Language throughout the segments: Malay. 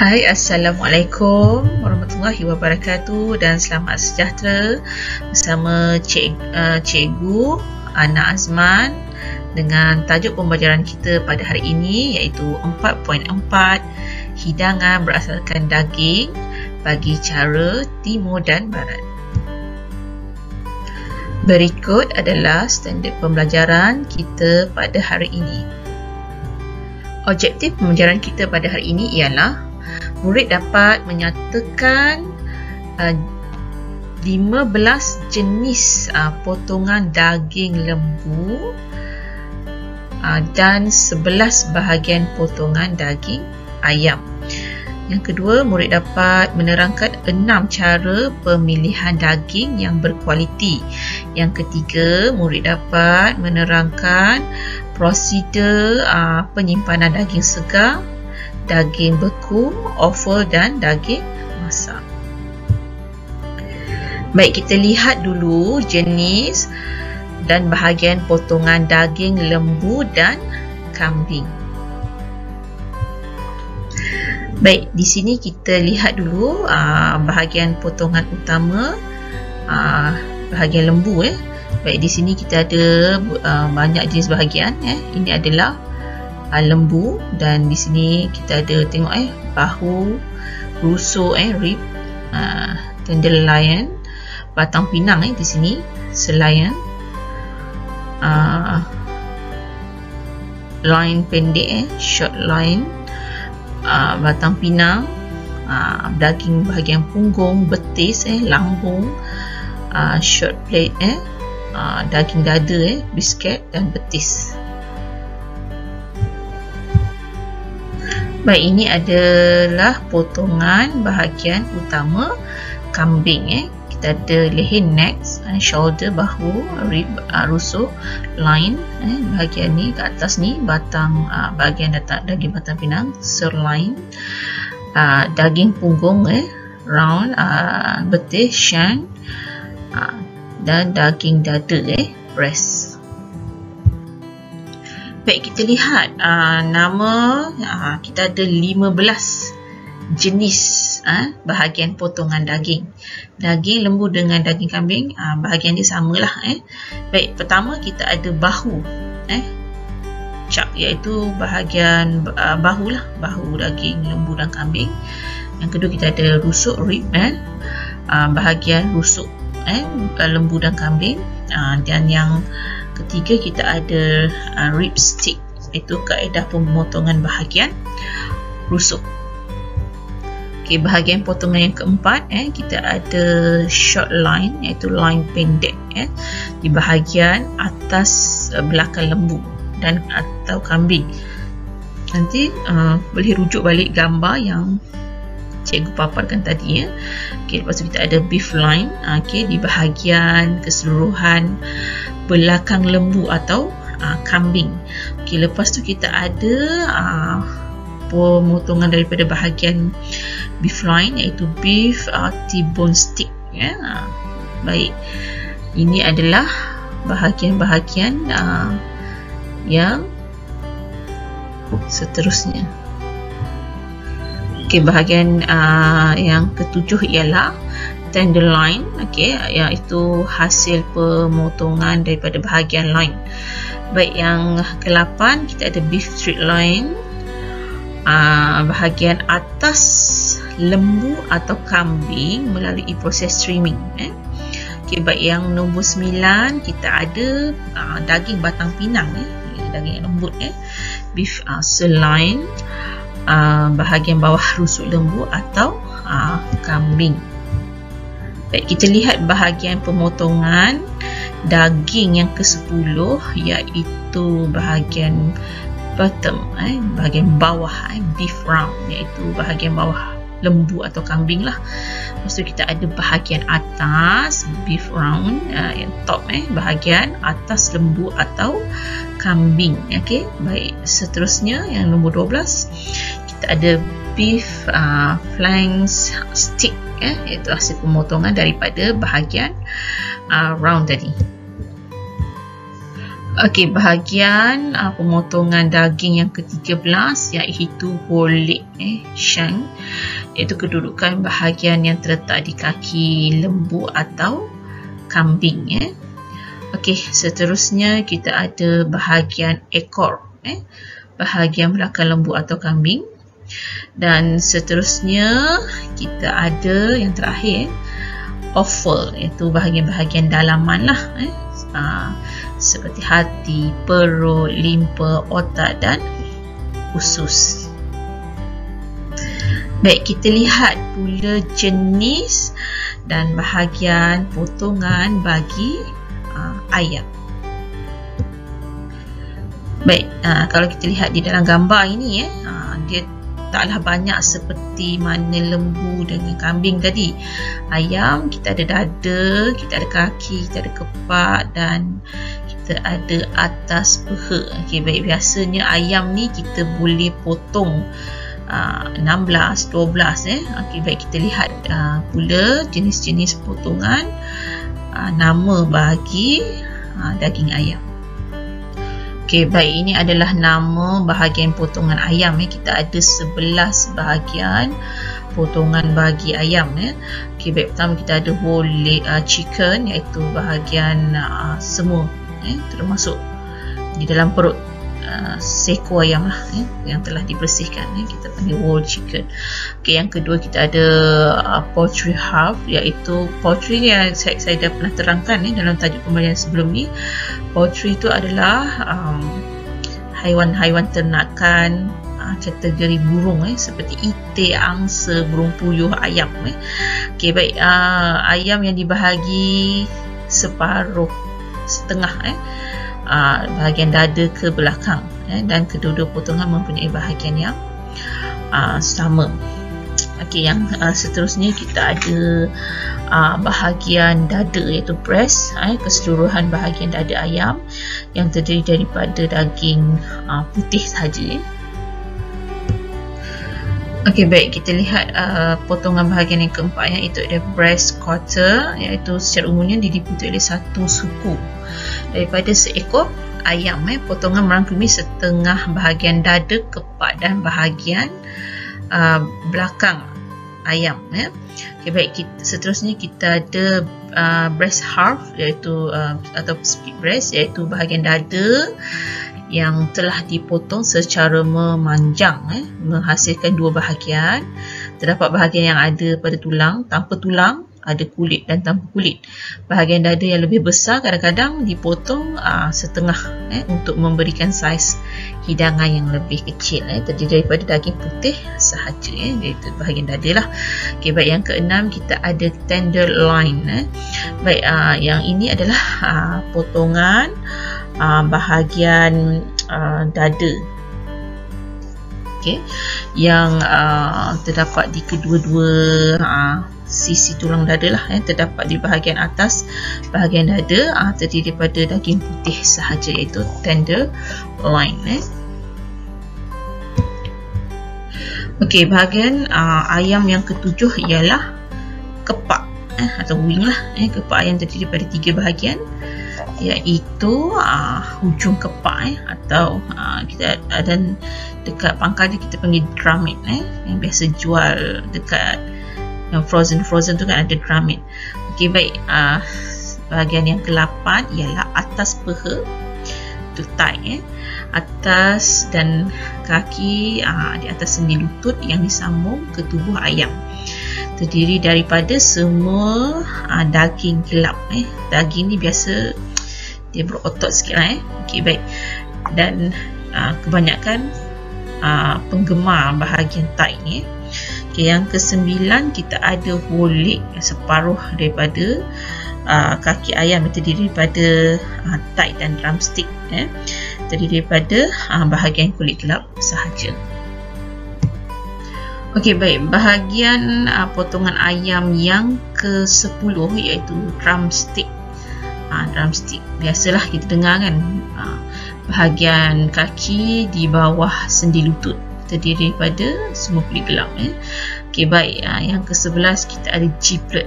Hai, Assalamualaikum warahmatullahi wabarakatuh dan selamat sejahtera bersama Cikgu Ana Azman dengan tajuk pembelajaran kita pada hari ini iaitu 4.4 hidangan berasaskan daging bagi cara timur dan barat. Berikut adalah standard pembelajaran kita pada hari ini. Objektif pembelajaran kita pada hari ini ialah murid dapat menyatakan 15 jenis potongan daging lembu dan 11 bahagian potongan daging ayam. Yang kedua, murid dapat menerangkan 6 cara pemilihan daging yang berkualiti. Yang ketiga, murid dapat menerangkan prosedur penyimpanan daging segar, daging beku, offal dan daging masak. Baik, kita lihat dulu jenis dan bahagian potongan daging lembu dan kambing. Baik, di sini kita lihat dulu bahagian potongan utama, bahagian lembu. Baik, di sini kita ada banyak jenis bahagian. Ini adalah lembu dan di sini kita ada tengok bahu, rusuk, rib, tenderloin, batang pinang di sini, sirloin, loin pendek, short loin, batang pinang, daging bahagian punggung, betis, lambung, short plate, daging dada, bisket dan betis. Baik, ini adalah potongan bahagian utama kambing. Kita ada leher, neck, shoulder, bahu, rib, rusuk, loin, bahagian ni ke atas ni batang, bahagian daging batang pinang, sirloin, daging punggung, round, betis, shank, dan daging dada, breast. Baik, kita lihat nama, kita ada 15 jenis bahagian potongan daging. Daging lembu dengan daging kambing, bahagian dia samalah. Baik, pertama kita ada bahu, chop, iaitu bahagian bahu lah, bahu daging lembu dan kambing. Yang kedua kita ada rusuk, rib, bahagian rusuk lembu dan kambing. Dan yang ketiga kita ada rib stick, iaitu kaedah pemotongan bahagian rusuk. Okey, bahagian potongan yang keempat kita ada short line, iaitu line pendek di bahagian atas belakang lembu dan atau kambing. Nanti boleh rujuk balik gambar yang cikgu paparkan tadi. Okey, lepas tu kita ada beef line, di bahagian keseluruhan belakang lembu atau kambing. Okey, lepas tu kita ada pemotongan daripada bahagian beef line, iaitu beef T-bone stick. Baik, ini adalah bahagian-bahagian yang seterusnya. Okey, bahagian yang ketujuh ialah tenderloin, iaitu hasil pemotongan daripada bahagian loin. Baik, yang ke-8 kita ada beef sirloin, bahagian atas lembu atau kambing melalui proses trimming. Okey, baik, yang nombor 9 kita ada daging batang pinang, daging yang lembut, beef sirloin, bahagian bawah rusuk lembu atau kambing. Baik, kita lihat bahagian pemotongan daging yang ke-10, iaitu bahagian bottom, bahagian bawah, beef round, iaitu bahagian bawah lembu atau kambing lah. Lepas tu kita ada bahagian atas beef round, yang top, bahagian atas lembu atau kambing. Okey, baik, seterusnya yang nombor 12 kita ada beef flanks stick, iaitu hasil pemotongan daripada bahagian round tadi. Okey, bahagian pemotongan daging yang ke-13 iaitu whole leg shank, iaitu kedudukan bahagian yang terletak di kaki lembu atau kambing. Okey, seterusnya kita ada bahagian ekor, bahagian belakang lembu atau kambing. Dan seterusnya kita ada yang terakhir offal, iaitu bahagian-bahagian dalaman lah, seperti hati, perut, limpa, otak dan usus. Baik, kita lihat pula jenis dan bahagian potongan bagi ayam. Baik, kalau kita lihat di dalam gambar ini, dia taklah banyak seperti mana lembu dengan kambing tadi. Ayam, kita ada dada, kita ada kaki, kita ada kepak dan kita ada atas peha. Okey, baik, biasanya ayam ni kita boleh potong 16, 12. Okey, baik, kita lihat pula jenis-jenis potongan nama bagi daging ayam. Okey, baik, ini adalah nama bahagian potongan ayam. Kita ada 11 bahagian potongan bagi ayam. Okey, baik, pertama kita ada whole leg chicken, iaitu bahagian semua, termasuk di dalam perut seekor ayam lah, yang telah dibersihkan, kita panggil whole chicken. Okey, yang kedua kita ada poultry half, iaitu poultry yang saya dah pernah terangkan dalam tajuk pembelajaran sebelum ni. Poultry itu adalah haiwan-haiwan ternakan kategori burung, seperti itik, angsa, burung puyuh, ayam. Okey, baik, ayam yang dibahagi separuh, setengah, bahagian dada ke belakang, dan kedua-dua potongan mempunyai bahagian yang sama. Okey, yang seterusnya kita ada bahagian dada, iaitu breast, keseluruhan bahagian dada ayam yang terdiri daripada daging putih sahaja. Okey, baik, kita lihat potongan bahagian yang keempat, iaitu ada breast quarter, iaitu secara umumnya diliputi oleh satu suku daripada seekor ayam. Potongan merangkumi setengah bahagian dada, kepak dan bahagian belakang ayam. Okey, baik, seterusnya kita ada breast half, iaitu atau split breast, iaitu bahagian dada yang telah dipotong secara memanjang, menghasilkan dua bahagian. Terdapat bahagian yang ada pada tulang, tanpa tulang, ada kulit dan tanpa kulit. Bahagian dada yang lebih besar kadang-kadang dipotong setengah, untuk memberikan saiz hidangan yang lebih kecil, terdiri daripada daging putih sahaja, iaitu bahagian dada lah. Okay, baik, yang keenam kita ada tenderloin. Baik, yang ini adalah potongan bahagian dada, yang terdapat di kedua-dua sisi tulang dada lah, terdapat di bahagian atas bahagian dada, terdiri daripada daging putih sahaja, iaitu tenderloin. Okey, bahagian ayam yang ketujuh ialah kepak, atau wing lah. Kepak ayam terdiri daripada 3 bahagian, iaitu hujung kepak, atau kita ada dekat pangkal dia kita panggil drummet, yang biasa jual dekat yang frozen tu kan, ada drummet. Okey, baik, bahagian yang ke-8 ialah atas peha, tu thigh, atas dan kaki di atas sendi lutut yang disambung ke tubuh ayam, terdiri daripada semua daging gelap. Daging ni biasa dia berotot sikit lah. Okey, baik, dan kebanyakan penggemar bahagian thigh ni. Okay, yang ke-9 kita ada whole leg, separuh daripada kaki ayam, terdiri daripada thigh dan drumstick, terdiri daripada bahagian kulit gelap sahaja. Okey, baik, bahagian potongan ayam yang ke-10 iaitu drumstick. Drumstick biasalah kita dengar kan, bahagian kaki di bawah sendi lutut, terdiri daripada semua kulit gelap. Okey, baik, yang ke-11 kita ada giblet.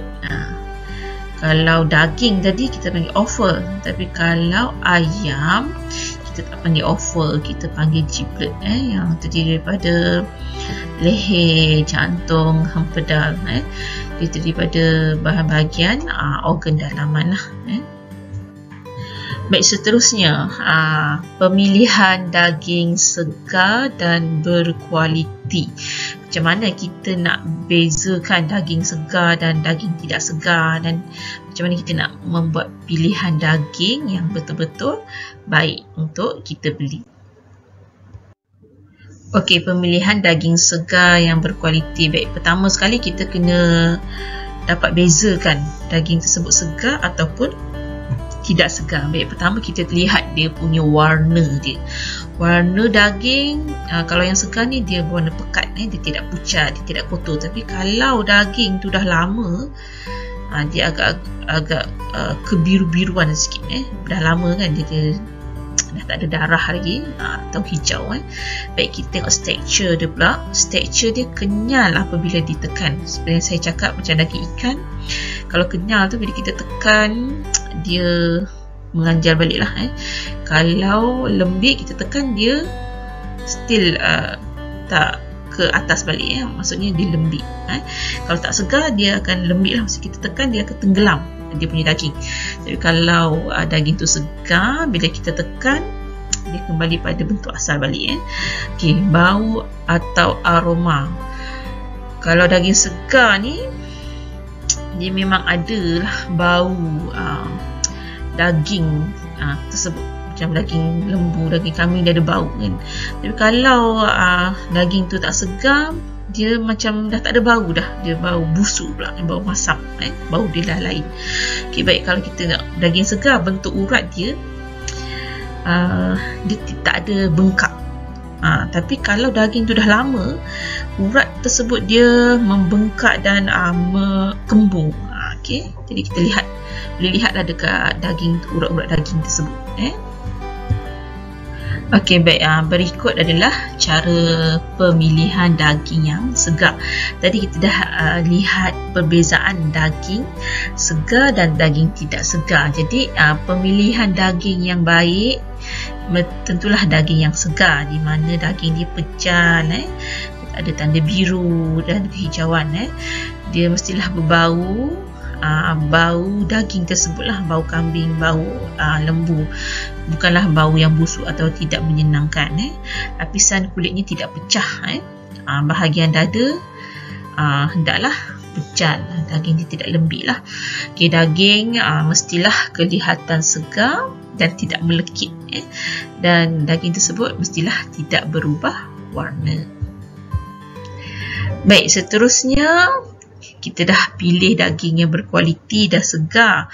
Kalau daging tadi kita panggil offal, tapi kalau ayam kita tak panggil offal, kita panggil giblet yang terdiri daripada leher, jantung, hempedal. Dia terdiri daripada bahagian organ dalaman lah. Baik, seterusnya pemilihan daging segar dan berkualiti. Macam mana kita nak bezakan daging segar dan daging tidak segar, dan macam mana kita nak membuat pilihan daging yang betul-betul baik untuk kita beli. Okey, pemilihan daging segar yang berkualiti. Baik, pertama sekali kita kena dapat bezakan daging tersebut segar ataupun tidak segar. Baik, pertama kita lihat dia punya warna dia. Warna daging, kalau yang segar ni dia berwarna pekat, dia tidak pucat, dia tidak kotor. Tapi kalau daging tu dah lama, dia agak kebiru-biruan sikit, dah lama kan, dia dah tak ada darah lagi, atau hijau. Baik, kita tengok tekstur dia pula. Tekstur dia kenyal apabila ditekan. Seperti yang saya cakap, macam daging ikan, kalau kenyal tu bila kita tekan dia menganjal balik lah. Kalau lembik kita tekan dia still tak ke atas balik, maksudnya dia lembik. Kalau tak segar dia akan lembik lah, maksud kita tekan dia akan tenggelam dia punya daging. Tapi kalau daging tu segar, bila kita tekan dia kembali pada bentuk asal balik. Okey, bau atau aroma. Kalau daging segar ni dia memang ada lah bau daging tersebut, macam daging lembu, daging kambing dia ada bau kan. Tapi kalau daging tu tak segar, dia macam dah tak ada bau dah, dia bau busuk pula, bau masak, bau dia dah lain. Okey, baik, kalau kita nak daging segar, bentuk urat dia dia tak ada bengkak. Tapi kalau daging tu dah lama, urat tersebut dia membengkak dan kembung. Okey, jadi kita boleh lihatlah dekat daging, urat-urat daging tersebut. Okey, baik, berikut adalah cara pemilihan daging yang segar. Tadi kita dah lihat perbezaan daging segar dan daging tidak segar. Jadi pemilihan daging yang baik tentulah daging yang segar, di mana daging dia pecal, ada tanda biru dan kehijauan. Dia mestilah berbau, bau daging tersebutlah, bau kambing, bau lembu, bukanlah bau yang busuk atau tidak menyenangkan. Lapisan kulitnya tidak pecah. Bahagian dada hendaklah pecal, daging dia tidak lembik lah. Okay, daging mestilah kelihatan segar dan tidak melekit, dan daging tersebut mestilah tidak berubah warna. Baik, seterusnya kita dah pilih daging yang berkualiti, dah segar.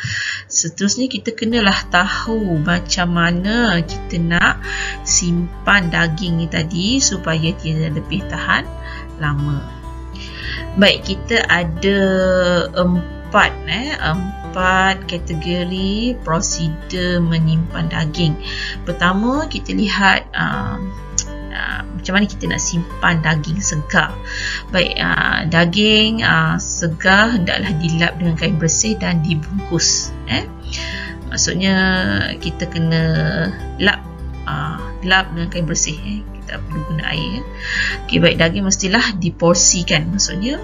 Seterusnya kita kenalah tahu macam mana kita nak simpan daging ni tadi supaya dia lebih tahan lama. Baik, kita ada empat kategori prosedur menyimpan daging. Pertama, kita lihat macam mana kita nak simpan daging segar. Baik, daging segar hendaklah dilap dengan kain bersih dan dibungkus. Maksudnya kita kena lap dengan kain bersih. Kita perlu guna air. Okey, baik, daging mestilah diporsikan. Maksudnya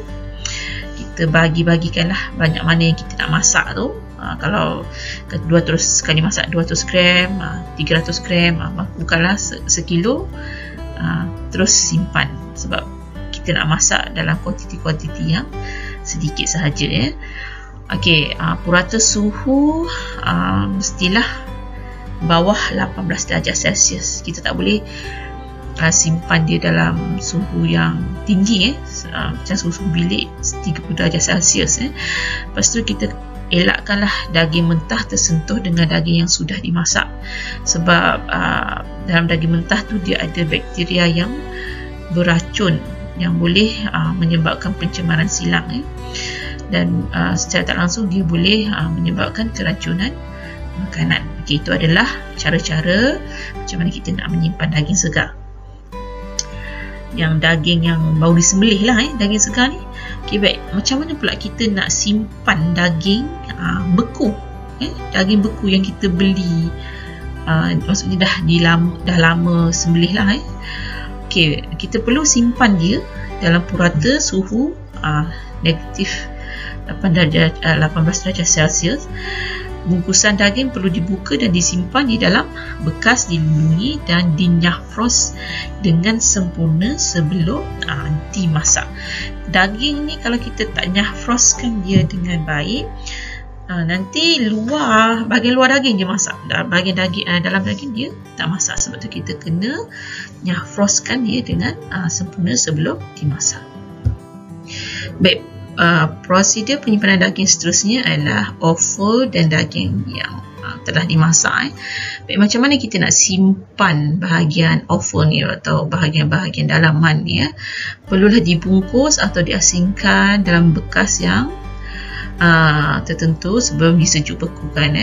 kita bagi-bagikanlah banyak mana yang kita nak masak tu. Kalau 200 sekali masak 200 gram, 300 gram, bukanlah sekilo terus simpan, sebab kita nak masak dalam kuantiti yang sedikit sahaja. Okey, purata suhu mestilah bawah 18 darjah Celsius. Kita tak boleh simpan dia dalam suhu yang tinggi, macam suhu bilik 30 darjah Celsius. Lepas tu kita elakkanlah daging mentah tersentuh dengan daging yang sudah dimasak, sebab dalam daging mentah tu dia ada bakteria yang beracun yang boleh menyebabkan pencemaran silang, dan secara tak langsung dia boleh menyebabkan keracunan makanan. Okay, itu adalah cara-cara macam mana kita nak menyimpan daging segar. Yang daging yang baru disembelih lah, daging segar ni Okey, baik. Macam mana pula kita nak simpan daging beku? Daging beku yang kita beli, maksudnya dah lama sembelih lah. Okey, kita perlu simpan dia dalam purata suhu negatif 18 darjah Celsius. Bungkusan daging perlu dibuka dan disimpan di dalam bekas dilindungi dan dinyah frost dengan sempurna sebelum dimasak. Daging ni kalau kita tak nyah frostkan dia dengan baik, nanti bahagian luar daging je masak, bahagian daging dalam daging dia tak masak. Sebab tu kita kena nyah frostkan dia dengan sempurna sebelum dimasak. Baik. Prosedur penyimpanan daging seterusnya adalah offal dan daging yang telah dimasak. Baik, macam mana kita nak simpan bahagian offal ni atau bahagian-bahagian dalaman ni? Perlulah dibungkus atau diasingkan dalam bekas yang tertentu sebelum disejuk bekukan.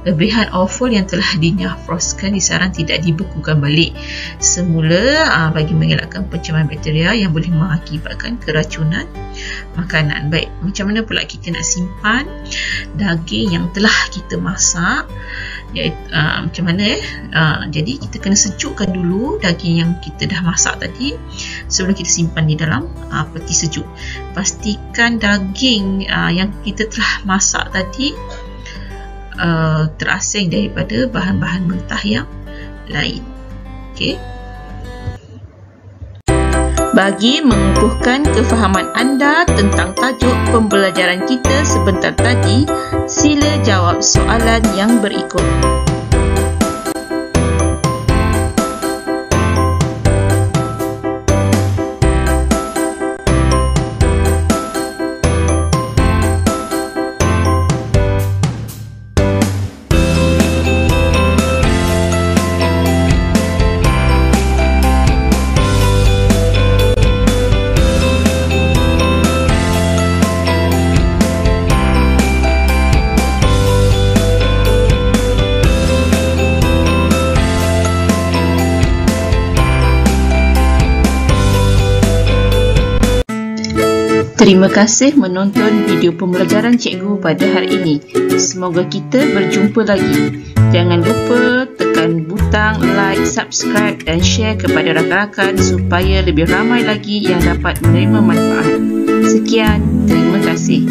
Lebihan offal yang telah dinyah frostkan disaran tidak dibekukan balik semula bagi mengelakkan pencemaran bakteria yang boleh mengakibatkan keracunan makanan. Baik, macam mana pula kita nak simpan daging yang telah kita masak? Macam mana jadi kita kena sejukkan dulu daging yang kita dah masak tadi sebelum kita simpan di dalam peti sejuk. Pastikan daging yang kita telah masak tadi terasing daripada bahan-bahan mentah yang lain. Okey. Bagi mengukuhkan kefahaman anda tentang tajuk pembelajaran kita sebentar tadi, sila jawab soalan yang berikut. Terima kasih menonton video pembelajaran cikgu pada hari ini. Semoga kita berjumpa lagi. Jangan lupa tekan butang like, subscribe dan share kepada rakan-rakan supaya lebih ramai lagi yang dapat menerima manfaat. Sekian, terima kasih.